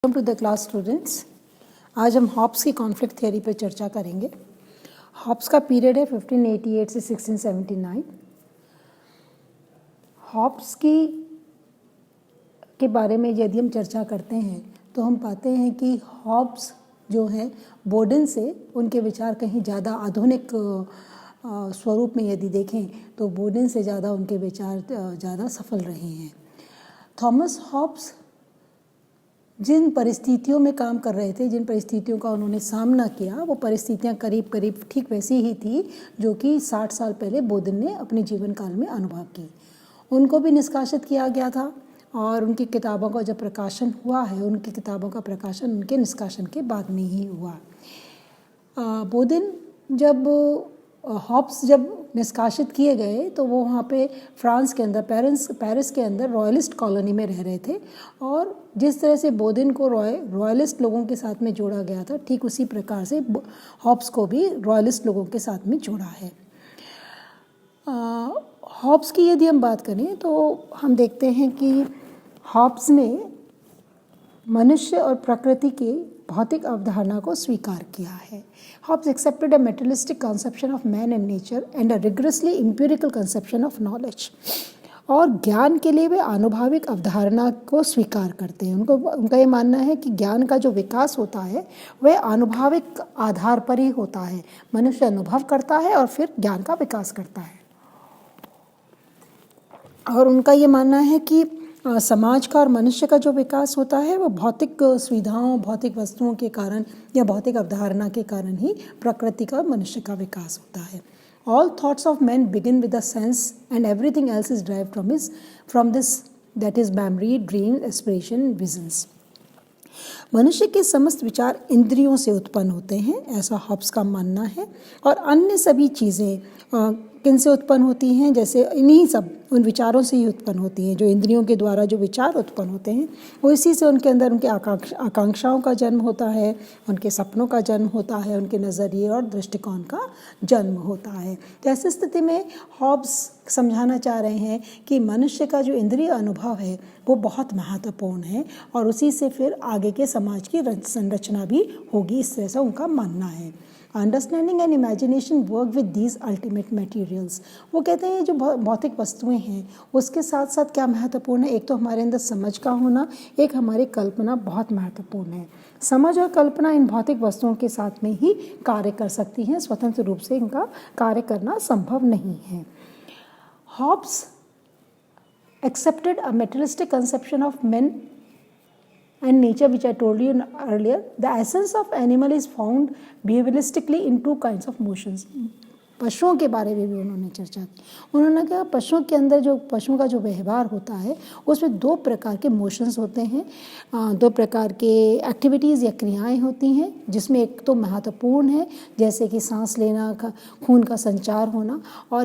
Welcome to the class students. आज हम Hobbs की कॉन्फ्लिक्ट थियरी पर चर्चा करेंगे। हॉब्स का पीरियड है 1588 से 1679। हॉब्स के बारे में यदि हम चर्चा करते हैं तो हम पाते हैं कि हॉब्स जो है बोडेन से उनके विचार कहीं ज़्यादा आधुनिक स्वरूप में यदि देखें तो बोडेन से ज़्यादा उनके विचार ज़्यादा सफल रहे हैं। थॉमस हॉब्स जिन परिस्थितियों में काम कर रहे थे, जिन परिस्थितियों का उन्होंने सामना किया, वो परिस्थितियां करीब करीब ठीक वैसी ही थी जो कि 60 साल पहले बोडेन ने अपने जीवन काल में अनुभव की। उनको भी निष्कासित किया गया था और उनकी किताबों का जब प्रकाशन हुआ है, उनकी किताबों का प्रकाशन उनके निष्कासन के बाद में ही हुआ। बोडेन हॉब्स जब निष्कासित किए गए तो वो वहाँ पे फ्रांस के अंदर पेरिस के अंदर रॉयलिस्ट कॉलोनी में रह रहे थे और जिस तरह से बोडेन को रॉयलिस्ट लोगों के साथ में जोड़ा गया था, ठीक उसी प्रकार से हॉब्स को भी रॉयलिस्ट लोगों के साथ में जोड़ा है। हॉब्स की यदि हम बात करें तो हम देखते हैं कि हॉब्स ने मनुष्य और प्रकृति की भौतिक अवधारणा को स्वीकार किया है। Hobbes accepted a materialistic conception of man and nature and a rigorously empirical conception of knowledge. और ज्ञान के लिए वे आनुभाविक अवधारणा को स्वीकार करते हैं। उनका ये मानना है कि ज्ञान का जो विकास होता है वह आनुभाविक आधार पर ही होता है। मनुष्य अनुभव करता है और फिर ज्ञान का विकास करता है। और उनका ये मानना है कि समाज का और मनुष्य का जो विकास होता है वो भौतिक सुविधाओं, भौतिक वस्तुओं के कारण या भौतिक अवधारणा के कारण ही प्रकृति का, मनुष्य का विकास होता है। All thoughts of men begin with a sense and everything else is derived from this, that is memory, dream, aspiration, visions. मनुष्य के समस्त विचार इंद्रियों से उत्पन्न होते हैं, ऐसा हॉब्स का मानना है। और अन्य सभी चीज़ें किन से उत्पन्न होती हैं? जैसे इन्हीं सब उन विचारों से ही उत्पन्न होती हैं। जो इंद्रियों के द्वारा जो विचार उत्पन्न होते हैं वो इसी से उनके अंदर उनके आकांक्षाओं का जन्म होता है, उनके सपनों का जन्म होता है, उनके नज़रिए और दृष्टिकोण का जन्म होता है। तो ऐसी स्थिति में हॉब्स समझाना चाह रहे हैं कि मनुष्य का जो इंद्रिय अनुभव है वो बहुत महत्वपूर्ण है और उसी से फिर आगे के समाज की संरचना भी होगी, इस तरह से उनका मानना है। Understanding and imagination work with these ultimate materials. वो कहते हैं जो भौतिक वस्तुएं हैं उसके साथ साथ क्या महत्वपूर्ण है? एक तो हमारे अंदर समझ का होना, एक हमारी कल्पना बहुत महत्वपूर्ण है। समझ और कल्पना इन भौतिक वस्तुओं के साथ में ही कार्य कर सकती हैं, स्वतंत्र रूप से इनका कार्य करना संभव नहीं है। Hobbes accepted a materialistic conception of men and nature, which I told you earlier. The essence of animal is found behavioralistically in two kinds of motions. पशुओं के बारे में भी उन्होंने चर्चा की। उन्होंने कहा पशुओं के अंदर जो पशुओं का जो व्यवहार होता है उसमें दो प्रकार के मोशंस होते हैं, दो प्रकार के एक्टिविटीज़ या क्रियाएं होती हैं, जिसमें एक तो महत्वपूर्ण है जैसे कि सांस लेना, खून का संचार होना, और